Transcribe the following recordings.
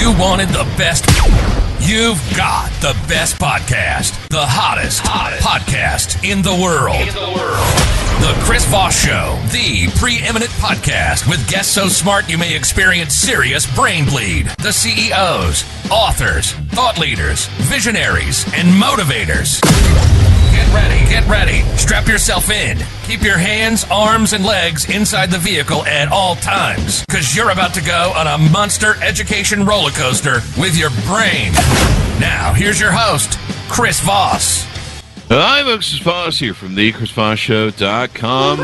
You wanted the best. You've got the best podcast. The hottest podcast in the world. The Chris Voss Show, the preeminent podcast with guests so smart you may experience serious brain bleed. The CEOs, authors, thought leaders, visionaries, and motivators. Get ready. Strap yourself in. Keep your hands, arms, and legs inside the vehicle at all times, because you're about to go on a monster education roller coaster with your brain. Now, here's your host, Chris Voss. Hi, folks. It's Voss here from thechrisvossshow.com.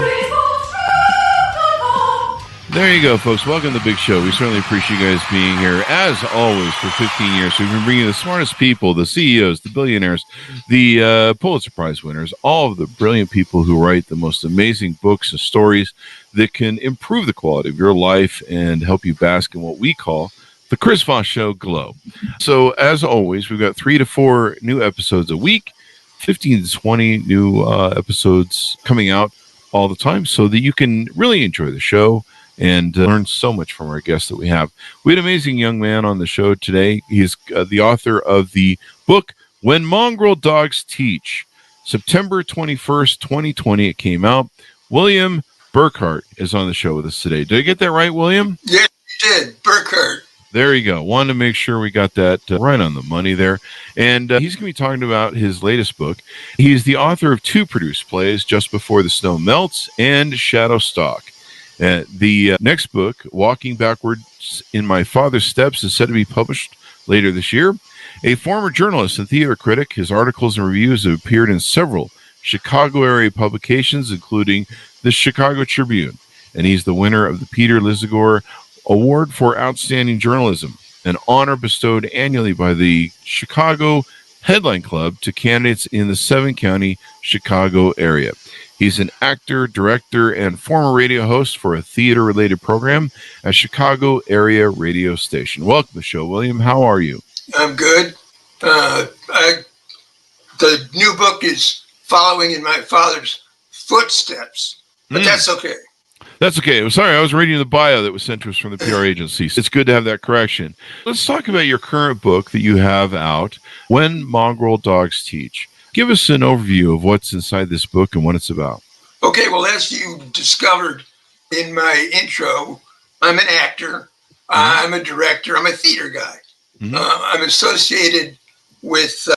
There you go, folks. Welcome to the big show. We certainly appreciate you guys being here. As always, for 15 years, we've been bringing the smartest people, the CEOs, the billionaires, the Pulitzer Prize winners, all of the brilliant people who write the most amazing books and stories that can improve the quality of your life and help you bask in what we call the Chris Voss Show glow. So, as always, we've got 3 to 4 new episodes a week, 15 to 20 new episodes coming out all the time so that you can really enjoy the show and learn so much from our guests that we have. We had an amazing young man on the show today. He's the author of the book, When Mongrel Dogs Teach. September 21st, 2020, it came out. William Burghardt is on the show with us today. Did I get that right, William? Yes, you did. Burghardt. There you go. Wanted to make sure we got that right on the money there. And he's going to be talking about his latest book. He's the author of 2 produced plays, Just Before the Snow Melts and Shadow Stalk. The next book, Walking Backwards in My Father's Steps, is set to be published later this year. A former journalist and theater critic, his articles and reviews have appeared in several Chicago area publications, including the Chicago Tribune. And he's the winner of the Peter Lisagor Award for Outstanding Journalism, an honor bestowed annually by the Chicago Headline Club to candidates in the 7-county Chicago area. He's an actor, director, and former radio host for a theater-related program at Chicago area radio station. Welcome to the show, William. How are you? I'm good. The new book is following in my father's footsteps, but that's okay. That's okay. I'm sorry, I was reading the bio that was sent to us from the PR agency. It's good to have that correction. Let's talk about your current book that you have out, When Mongrel Dogs Teach. Give us an overview of what's inside this book and what it's about. Okay, well, as you discovered in my intro, I'm an actor, I'm a director, I'm a theater guy. I'm associated with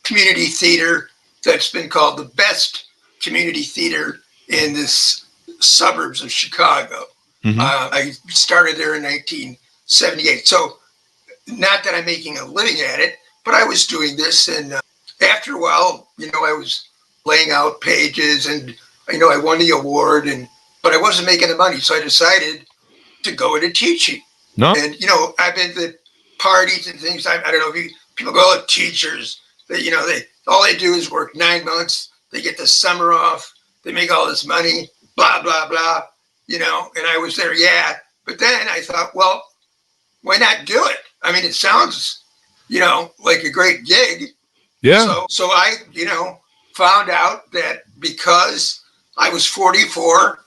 community theater that's been called the best community theater in this suburbs of Chicago. I started there in 1978. So not that I'm making a living at it, but I was doing this, and after a while, I was laying out pages, and I won the award, but I wasn't making the money, so I decided to go into teaching. No. And I've been to parties and things. I don't know if people go to teachers. They all they do is work 9 months. They get the summer off. They make all this money. Blah blah blah. And I was there, yeah. But then I thought, well, why not do it? I mean, it sounds, like a great gig. Yeah. So I, found out that because I was 44,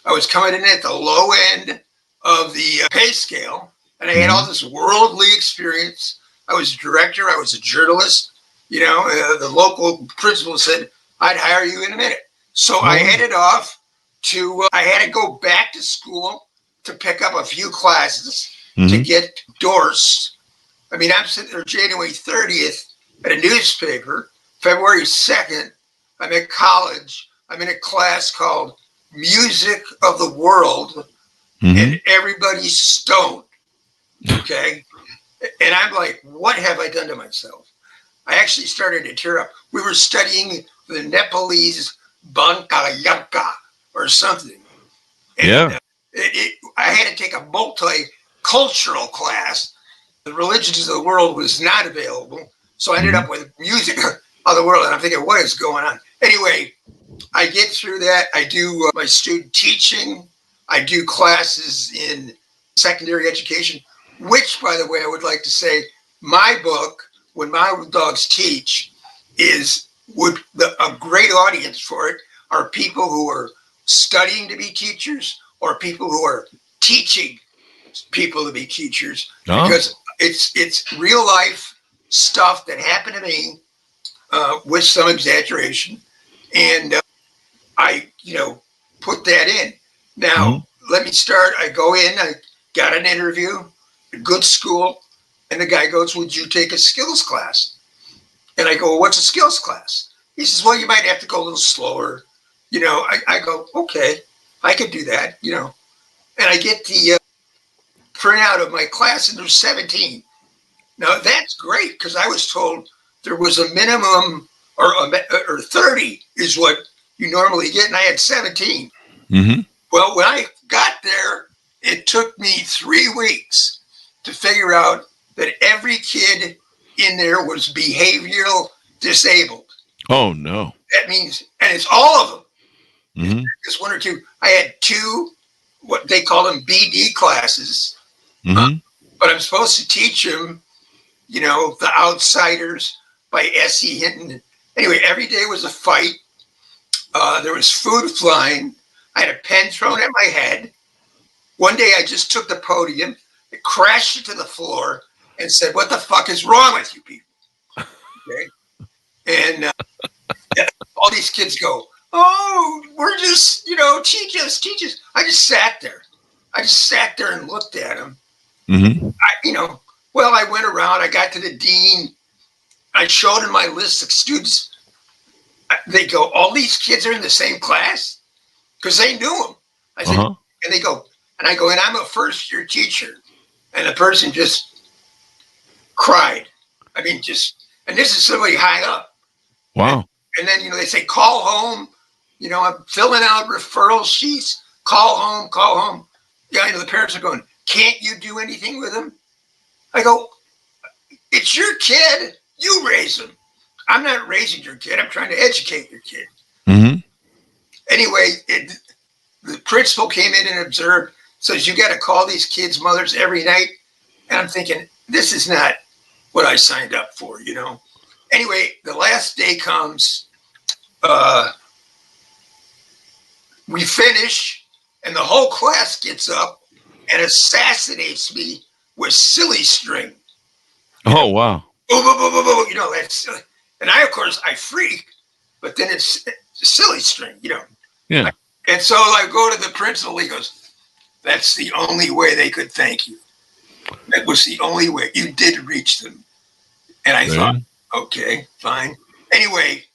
I was coming in at the low end of the pay scale, and I had all this worldly experience. I was a director. I was a journalist. The local principal said, I'd hire you in a minute. So I headed off to, I had to go back to school to pick up a few classes to get endorsed. I mean, I'm sitting there January 30th at a newspaper. February 2nd, I'm at college. I'm in a class called Music of the World, and everybody's stoned, okay? And I'm like, what have I done to myself? I actually started to tear up. We were studying the Nepalese Banka Yanka or something. And I had to take a multicultural class. The religions of the world was not available. So I ended up with music of the world. And I'm thinking, what is going on? Anyway, I get through that. I do my student teaching. I do classes in secondary education, which, by the way, I would like to say, my book, When My Dogs Teach, a great audience for it are people who are studying to be teachers or people who are teaching people to be teachers Huh? because it's real life stuff that happened to me with some exaggeration, and I put that in. Now let me start. I go in. I got an interview, a good school, and the guy goes, "Would you take a skills class?" And I go, well, "What's a skills class?" He says, "Well, you might have to go a little slower." I go, "Okay, I could do that." And I get the printout of my class, and there's 17. Now that's great because I was told there was a minimum or 30 is what you normally get, and I had 17. Mm-hmm. Well, when I got there, it took me 3 weeks to figure out that every kid in there was behavioral disabled. Oh, no. That means, and it's all of them. Mm-hmm. Just one or two. I had 2, what they call them BD classes, Mm-hmm. but I'm supposed to teach them, The Outsiders by S.E. Hinton. Anyway, every day was a fight. There was food flying. I had a pen thrown at my head. One day I just took the podium, crashed it to the floor, and said, "What the fuck is wrong with you people?" Okay? And all these kids go, "Oh, we're just, teach us, teach us." I just sat there. And looked at them. Mm-hmm. Well, I went around. I got to the dean. I showed him my list of students. They go, "All these kids are in the same class?" Because they knew them. I said, and they go, and I go, "And I'm a first-year teacher." And the person just cried. I mean, and this is somebody high up. Wow. And then, they say, "Call home." I'm filling out referral sheets. Call home, call home. Yeah, the parents are going, "Can't you do anything with him?" I go, "It's your kid. You raise him. I'm not raising your kid. I'm trying to educate your kid." Mm-hmm. Anyway, the principal came in and observed, says, "You got to call these kids' mothers every night." And I'm thinking, this is not what I signed up for, Anyway, the last day comes. We finish, and the whole class gets up and assassinates me with silly string. Oh, wow. Boom, boom, boom, boom, boom. That's silly. And I, of course, I freak, but then it's silly string, Yeah. And so I go to the principal. He goes, "That's the only way they could thank you. That was the only way. You did reach them." And I thought, okay, fine. Anyway,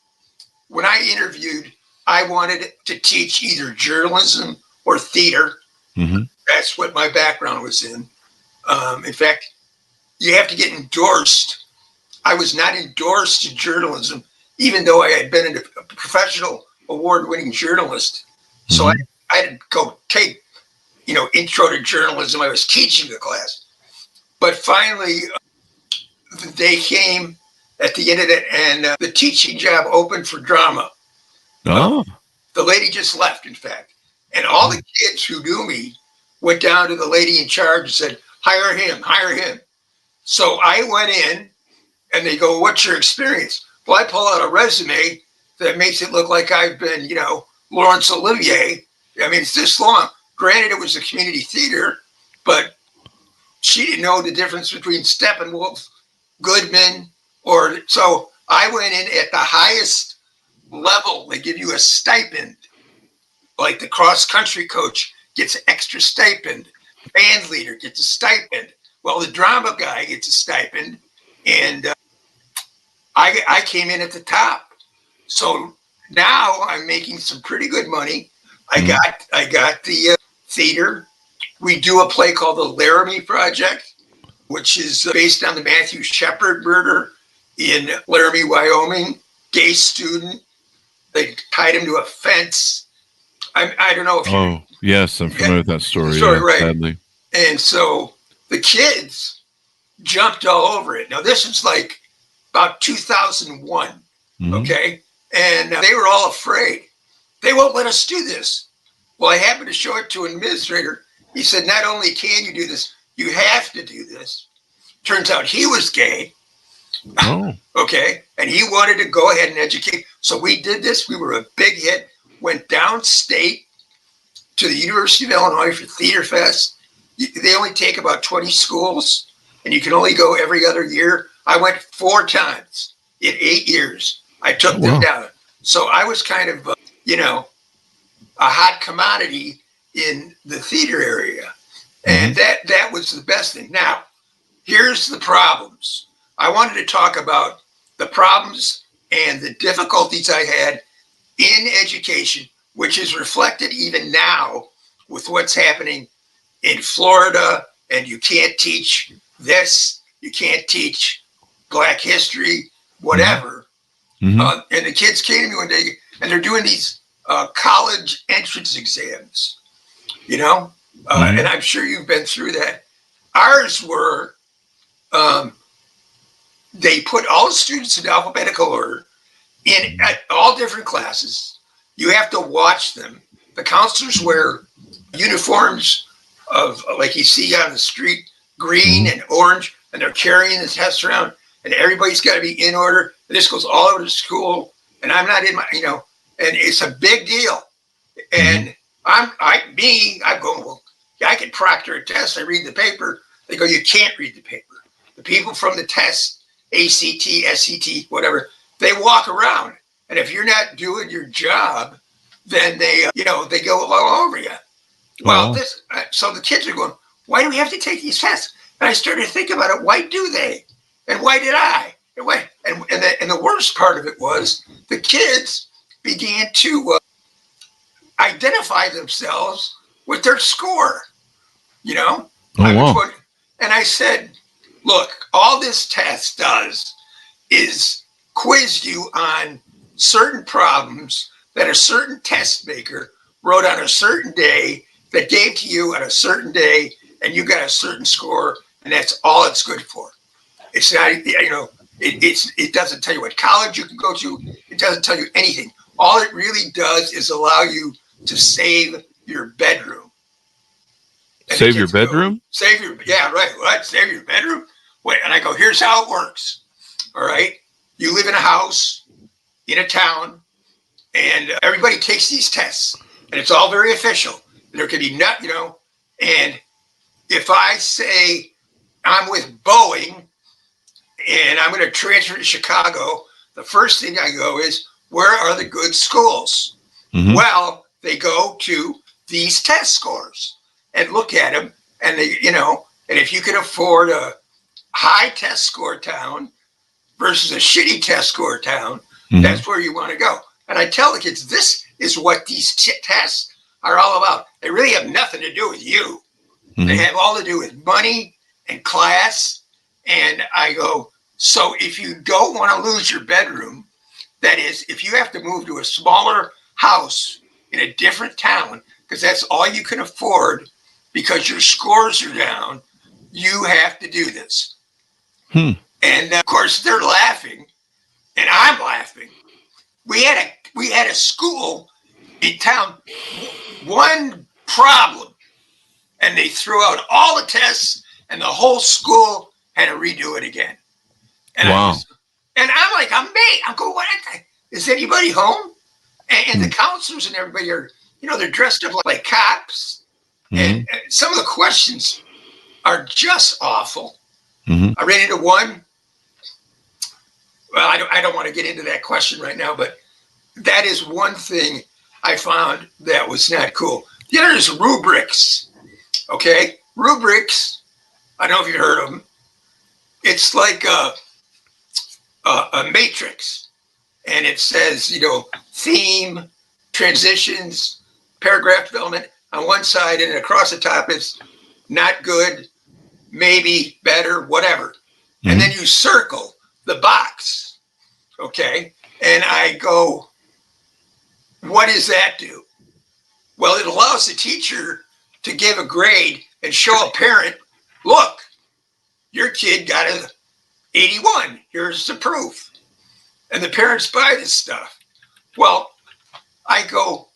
when I interviewed, I wanted to teach either journalism or theater. Mm-hmm. That's what my background was in. In fact, you have to get endorsed. I was not endorsed in journalism, even though I had been a professional award-winning journalist. So I had to go take, intro to journalism. I was teaching the class. But finally, the day came at the end of it, and the teaching job opened for drama. Oh. The lady just left, in fact. And all the kids who knew me went down to the lady in charge and said, hire him, hire him. So I went in, and they go, "What's your experience?" Well, I pull out a resume that makes it look like I've been, Laurence Olivier. I mean, it's this long. Granted, it was a community theater, but she didn't know the difference between Steppenwolf, Goodman, so I went in at the highest level. They give you a stipend, like the cross-country coach gets an extra stipend, band leader gets a stipend. Well, the drama guy gets a stipend, and I came in at the top. So now I'm making some pretty good money. I got the theater. We do a play called the Laramie Project, which is based on the Matthew Shepard murder in Laramie, Wyoming. Gay student. They tied him to a fence. I don't know if Oh, yes, I'm familiar with that story. Right. Sadly. And so the kids jumped all over it. Now, this was like about 2001, okay? And they were all afraid. They won't let us do this. Well, I happened to show it to an administrator. He said, "Not only can you do this, you have to do this." Turns out he was gay. Oh. Okay. And he wanted to go ahead and educate. So we did this. We were a big hit. Went downstate to the University of Illinois for Theater Fest. they only take about 20 schools, and you can only go every other year. I went 4 times in 8 years. I took them down. So I was kind of, a hot commodity in the theater area. And that was the best thing. Now, here's the problems. I wanted to talk about the problems and the difficulties I had in education, which is reflected even now with what's happening in Florida. And you can't teach this, you can't teach Black history, whatever. And the kids came to me one day, and they're doing these college entrance exams, and I'm sure you've been through that. Ours were, they put all the students in alphabetical order in at all different classes. You have to watch them. The counselors wear uniforms of, like you see on the street, green and orange, and they're carrying the tests around, and everybody's got to be in order. And this goes all over the school, and I'm not in my, and it's a big deal. And I'm going, well, I can proctor a test. I read the paper. They go, you can't read the paper. The people from the test, ACT, SCT, whatever, they walk around. And if you're not doing your job, then they go all over you. Well, so the kids are going, why do we have to take these tests? And I started to think about it. Why do they? And why did I? And the worst part of it was the kids began to identify themselves with their score, And I said, look, all this test does is quiz you on certain problems that a certain test maker wrote on a certain day that gave to you on a certain day, and you got a certain score, and that's all it's good for. It's not, it doesn't tell you what college you can go to. It doesn't tell you anything. All it really does is allow you to save your bedroom. And save your bedroom? Save your bedroom? Wait, and I go, here's how it works. All right. You live in a house in a town, and everybody takes these tests, and it's all very official. There can be and if I say I'm with Boeing and I'm going to transfer to Chicago, the first thing I go is, where are the good schools? Well, they go to these test scores and look at them, and they, and if you can afford a high test score town versus a shitty test score town, that's where you want to go. And I tell the kids, this is what these tests are all about. They really have nothing to do with you. They have all to do with money and class. And I go, so if you don't want to lose your bedroom, that is, if you have to move to a smaller house in a different town, because that's all you can afford because your scores are down, you have to do this. And of course they're laughing and I'm laughing. We had a school in town, one problem, and they threw out all the tests and the whole school had to redo it again. And wow. I'm like, I'm going, what? Is anybody home? And the counselors and everybody are, they're dressed up like cops. And some of the questions are just awful. I ran into one. Well, I don't want to get into that question right now, but that is one thing I found that was not cool. The other is rubrics. Okay? Rubrics, I don't know if you heard of them. It's like a matrix. And it says, theme, transitions, paragraph development on one side, and across the top is not good, maybe, better, whatever. And then you circle the box. Okay? And I go, what does that do? Well, it allows the teacher to give a grade and show a parent, look, your kid got an 81. Here's the proof. And the parents buy this stuff. Well, I go,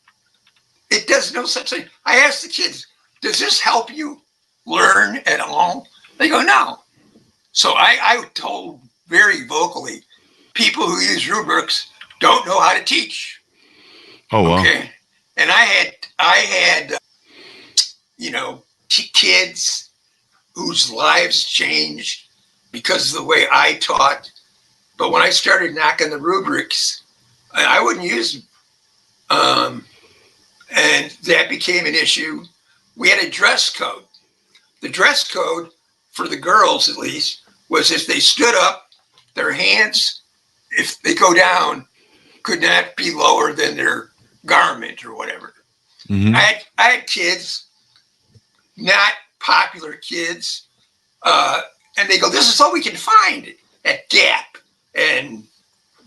it does no such thing. I ask the kids, does this help you learn at all? They go, no. So I told very vocally, people who use rubrics don't know how to teach. Oh, wow. Okay. And I had kids whose lives changed because of the way I taught. But when I started knocking the rubrics, I wouldn't use them. And that became an issue. We had a dress code. The dress code, for the girls at least, was if they stood up, their hands, if they go down, could not be lower than their garment or whatever. Mm-hmm. I had kids, not popular kids, and they go, this is all we can find at Gap and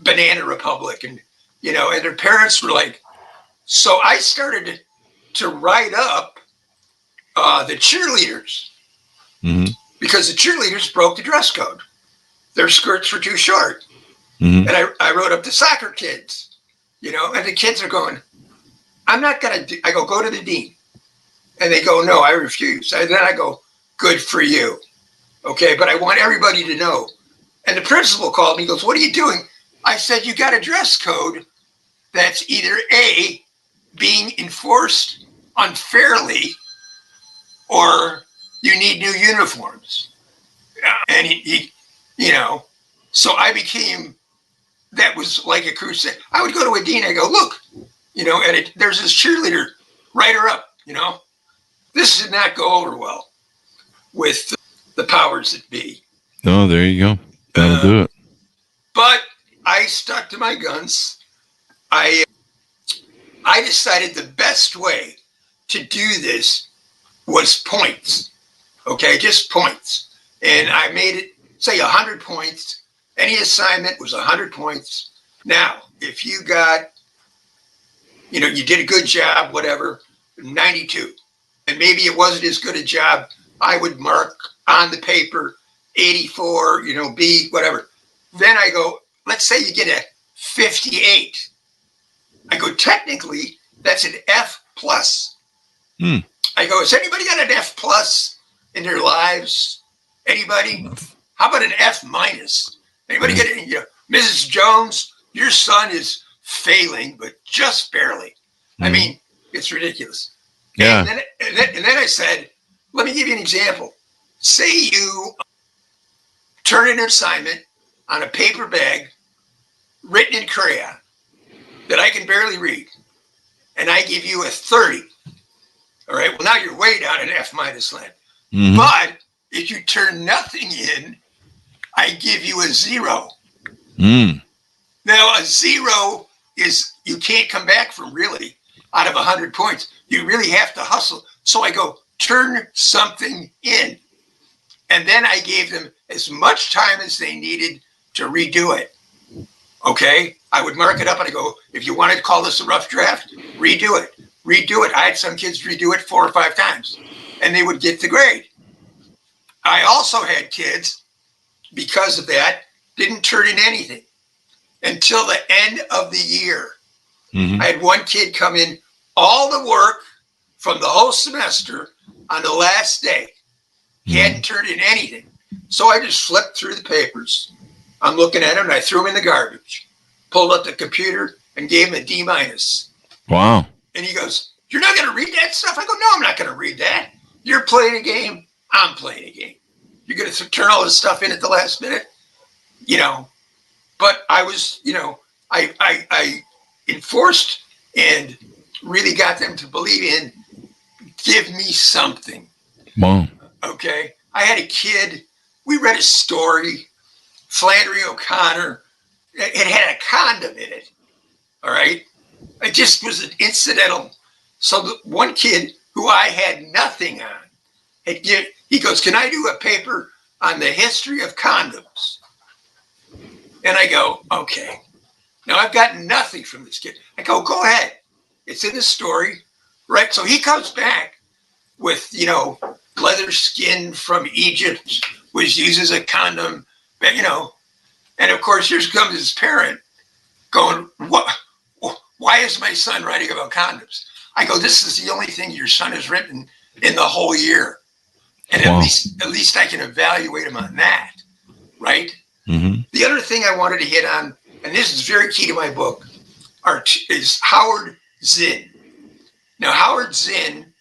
Banana Republic. And, and their parents were like, so I started to write up the cheerleaders because the cheerleaders broke the dress code. Their skirts were too short. And I wrote up the soccer kids, and the kids are going, I'm not going to I go to the dean. And they go, no, I refuse. And then I go, good for you. Okay, but I want everybody to know. And the principal called me, he goes, what are you doing? I said, you got a dress code that's either A, being enforced unfairly, or you need new uniforms. And he so I became, that was like a crusade. I would go to a dean, I go, look, and there's this cheerleader, write her up, This did not go over well with the powers that be. Oh, there you go. That'll do it. But I stuck to my guns. I decided the best way to do this was points. Okay, just points. And I made it, say, 100 points. Any assignment was 100 points. Now, if you got, you did a good job, whatever, 92. And maybe it wasn't as good a job, I would mark on the paper 84, B, whatever. Then I go, let's say you get a 58. I go, technically, that's an F plus. I go, has anybody got an F plus in their lives? Anybody? How about an F minus? Anybody get it? Mrs. Jones, your son is failing, but just barely. I mean, it's ridiculous. Yeah. And then I said, let me give you an example. Say you turn in an assignment on a paper bag written in crayon that I can barely read, and I give you a 30. All right, well, now you're way down in F minus land. But if you turn nothing in, I give you a 0. Now, a 0 is, you can't come back from really out of 100 points. You really have to hustle. So I go, turn something in. And then I gave them as much time as they needed to redo it. Okay? I would mark it up and I go, if you want to call this a rough draft, redo it. Redo it. I had some kids redo it 4 or 5 times, and they would get the grade. I also had kids, because of that, didn't turn in anything until the end of the year. I had one kid come in, all the work from the whole semester on the last day. He hadn't turned in anything. So I just flipped through the papers. I'm looking at him, and I threw him in the garbage, pulled up the computer, and gave him a D minus. Wow. And he goes, you're not going to read that stuff? I go, no, I'm not going to read that. You're playing a game. I'm playing a game. You're going to turn all this stuff in at the last minute, But I was, I enforced and really got them to believe in, give me something. Wow. Okay. I had a kid, we read a story, Flannery O'Connor. It had a condom in it. All right. It just was an incidental. So the one kid who I had nothing on, he goes, can I do a paper on the history of condoms? And I go, okay. Now I've got nothing from this kid. I go, go ahead. It's in the story, right? So he comes back with, leather skin from Egypt was used as a condom, and of course, here comes his parent going, what? Why is my son writing about condoms? I go, this is the only thing your son has written in the whole year. And Wow. at least I can evaluate him on that, right? The other thing I wanted to hit on, and this is very key to my book, is Howard Zinn. Now, Howard Zinn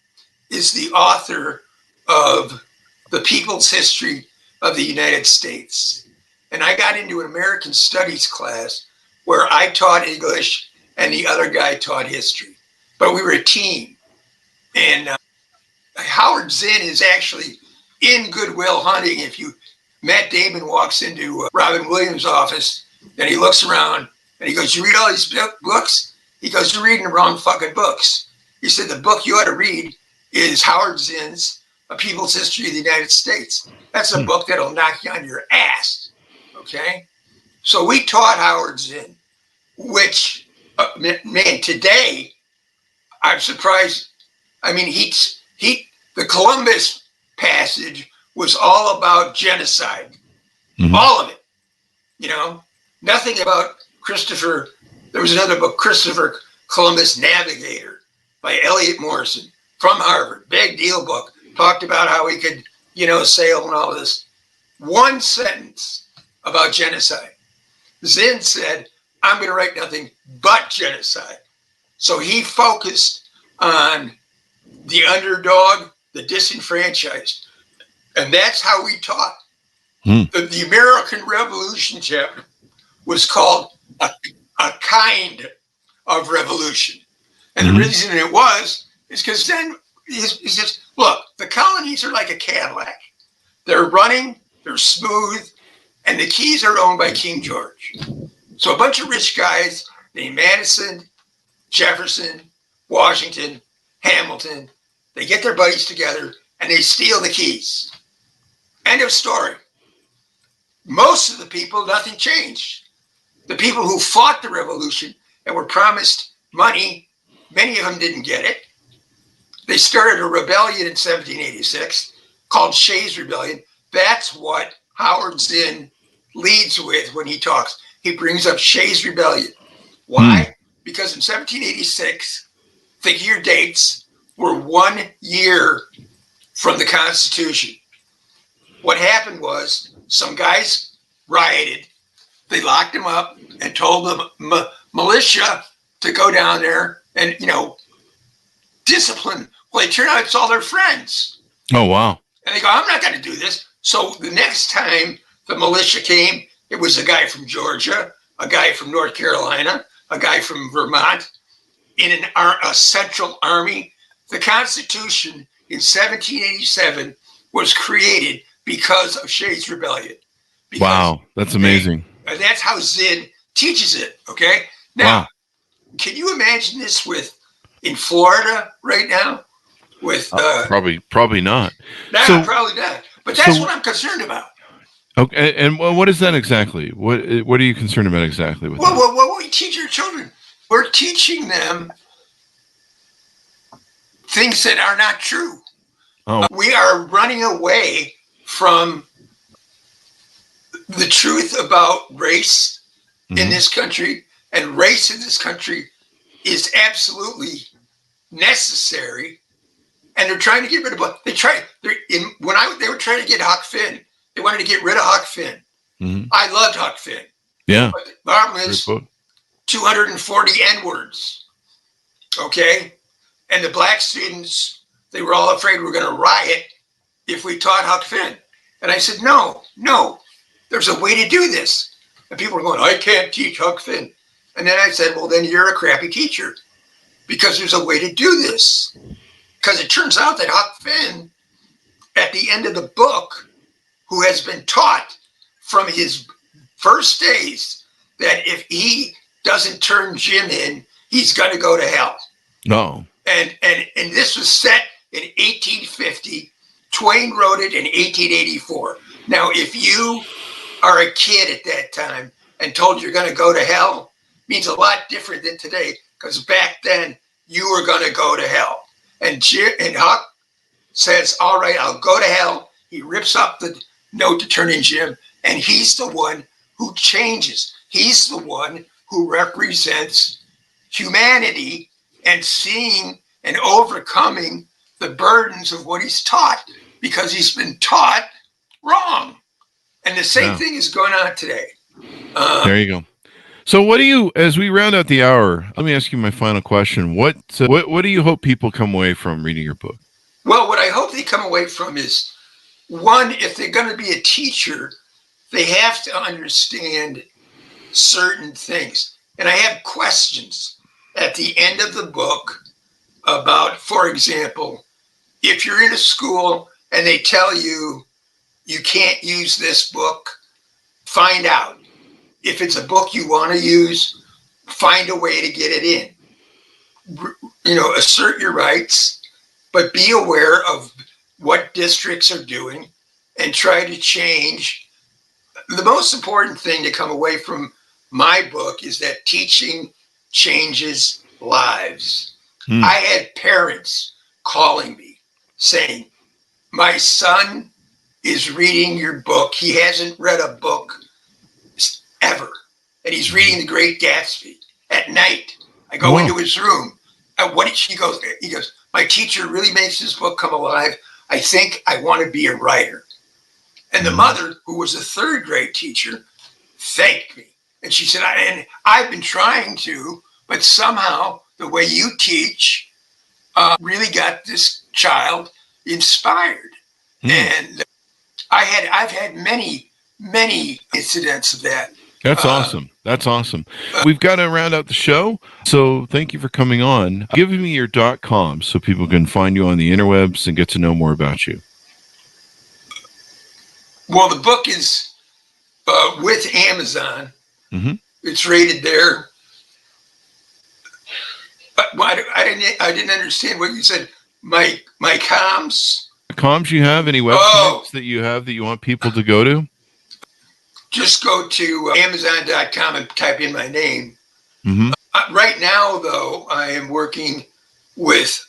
is the author of the people's history of the United States. And I got into an American Studies class where I taught English and the other guy taught history. But we were a team. And Howard Zinn is actually in Good Will Hunting. If Matt Damon walks into Robin Williams' office and he looks around and he goes, "You read all these books?" He goes, "You're reading the wrong fucking books." He said, "The book you ought to read is Howard Zinn's A People's History of the United States. That's a book that'll knock you on your ass." Okay? So we taught Howard Zinn, which, man, today, I'm surprised. I mean, the Columbus passage was all about genocide. Mm-hmm. All of it. You know, nothing about Christopher. There was another book, Christopher Columbus Navigator by Elliot Morrison from Harvard. Big deal book. Talked about how he could, sail and all of this. One sentence about genocide. Zinn said, "I'm going to write nothing but genocide." So he focused on the underdog, the disenfranchised. And that's how we taught. The American Revolution chapter was called a kind of revolution. And the reason it was is because then he says, look, the colonies are like a Cadillac. They're running, they're smooth, and the keys are owned by King George. So a bunch of rich guys named Madison, Jefferson, Washington, Hamilton, they get their buddies together and they steal the keys. End of story. Most of the people, nothing changed. The people who fought the revolution and were promised money, many of them didn't get it. They started a rebellion in 1786 called Shays' Rebellion. That's what Howard Zinn leads with when he talks. He brings up Shays' Rebellion. Why? Because in 1786, the year dates were 1 year from the Constitution. What happened was some guys rioted. They locked them up and told the militia to go down there and, discipline. Well, they turn out it's all their friends. Oh, wow. And they go, "I'm not going to do this." So the next time the militia came, it was a guy from Georgia, a guy from North Carolina, a guy from Vermont, in a central army. The Constitution in 1787 was created because of Shays' Rebellion. Wow, that's amazing. And that's how Zinn teaches it, okay? Now, Can you imagine this in Florida right now? Probably not. No, probably not. But that's what I'm concerned about. Okay, and what is that exactly? What are you concerned about exactly with that? What we teach our children, we're teaching them things that are not true. Oh. We are running away from the truth about race in this country, and race in this country is absolutely necessary. And they're trying to get rid of. They were trying to get Huck Finn. They wanted to get rid of Huck Finn. Mm-hmm. I loved Huck Finn. Yeah. But the problem is 240 N-words. Okay? And the black students, they were all afraid we were going to riot if we taught Huck Finn. And I said, no, there's a way to do this. And people were going, "I can't teach Huck Finn." And then I said, well, then you're a crappy teacher, because there's a way to do this. Because it turns out that Huck Finn, at the end of the book, who has been taught from his first days that if he doesn't turn Jim in, he's going to go to hell. No. And this was set in 1850. Twain wrote it in 1884. Now, if you are a kid at that time and told you're going to go to hell, means a lot different than today, because back then you were going to go to hell. And Huck says, "All right, I'll go to hell." He rips up the note to turn in Jim, and he's the one who changes. He's the one who represents humanity and seeing and overcoming the burdens of what he's taught, because he's been taught wrong. And the same thing is going on today. There you go. So what do you, as we round out the hour, let me ask you my final question. What do you hope people come away from reading your book? Well, what I hope they come away from is, one, if they're going to be a teacher, they have to understand certain things. And I have questions at the end of the book about, for example, if you're in a school and they tell you you can't use this book, find out. If it's a book you want to use, find a way to get it in. Assert your rights, but be aware of what districts are doing and try to change. The most important thing to come away from my book is that teaching changes lives. I had parents calling me saying, my son is reading your book. He hasn't read a book ever. And he's reading The Great Gatsby at night. I go into his room. He goes, my teacher really makes this book come alive. I think I want to be a writer. And the mother, who was a third grade teacher, thanked me. And she said, I've been trying to, but somehow the way you teach really got this child inspired. And I've had many incidents of that. That's awesome. That's awesome. We've got to round out the show. So thank you for coming on. Give me your .com so people can find you on the interwebs and get to know more about you. Well, the book is with Amazon. It's rated there. But I didn't understand what you said. My comms. The comms you have? Any websites that you have that you want people to go to? Just go to Amazon.com and type in my name. Right now, though, I am working with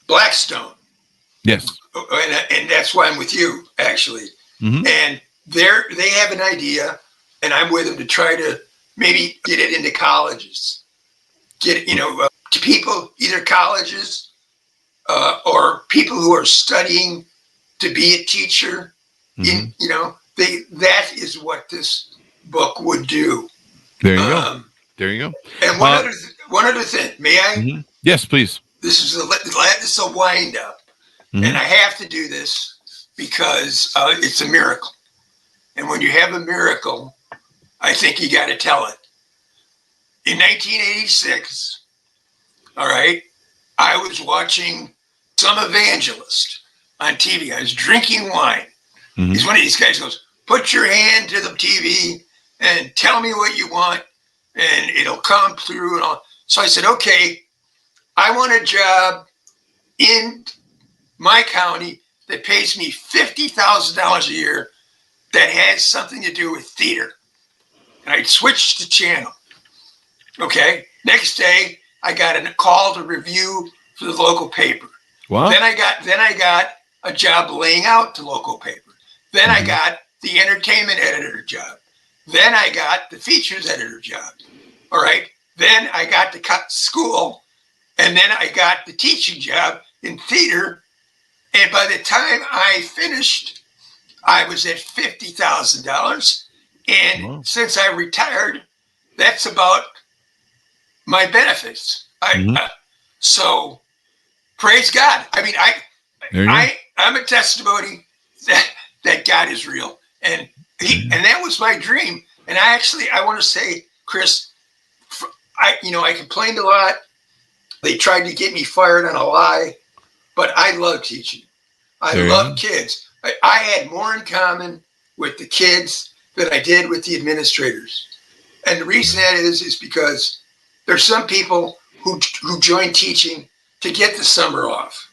Blackstone. Yes. And that's why I'm with you, actually. And they have an idea, and I'm with them to try to maybe get it into colleges. Get it, to people, either colleges or people who are studying to be a teacher. That is what this book would do. There you go. There you go. And one other thing, may I? Yes, please. This is a wind up, and I have to do this because it's a miracle. And when you have a miracle, I think you got to tell it. In 1986, all right, I was watching some evangelist on TV. I was drinking wine. He's one of these guys who goes, put your hand to the TV and tell me what you want, and it'll come through and all. So I said, okay, I want a job in my county that pays me $50,000 a year that has something to do with theater. And I switched the channel. Okay. Next day, I got a call to review for the local paper. Wow. Then I got a job laying out the local paper. Then I got the entertainment editor job. Then I got the features editor job. All right. Then I got to cut school. And then I got the teaching job in theater. And by the time I finished, I was at $50,000. And since I retired, that's about my benefits. So praise God. I mean, I'm a testimony that God is real. And that was my dream. And I want to say, Chris, I complained a lot. They tried to get me fired on a lie, but I love teaching. I love kids. I had more in common with the kids than I did with the administrators. And the reason that is because there's some people who join teaching to get the summer off.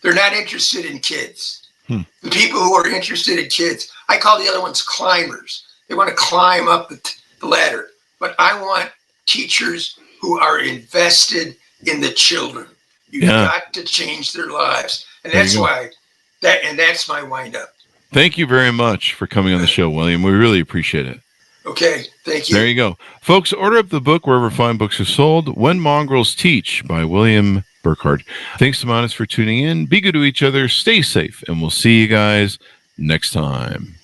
They're not interested in kids. The people who are interested in kids, I call the other ones climbers. They want to climb up the ladder. But I want teachers who are invested in the children. You've got to change their lives. And that's why that's my wind up. Thank you very much for coming on the show, William. We really appreciate it. Okay, thank you. There you go. Folks, order up the book wherever fine books are sold, When Mongrels Teach by William Burghardt. Thanks to Monis for tuning in. Be good to each other. Stay safe. And we'll see you guys next time.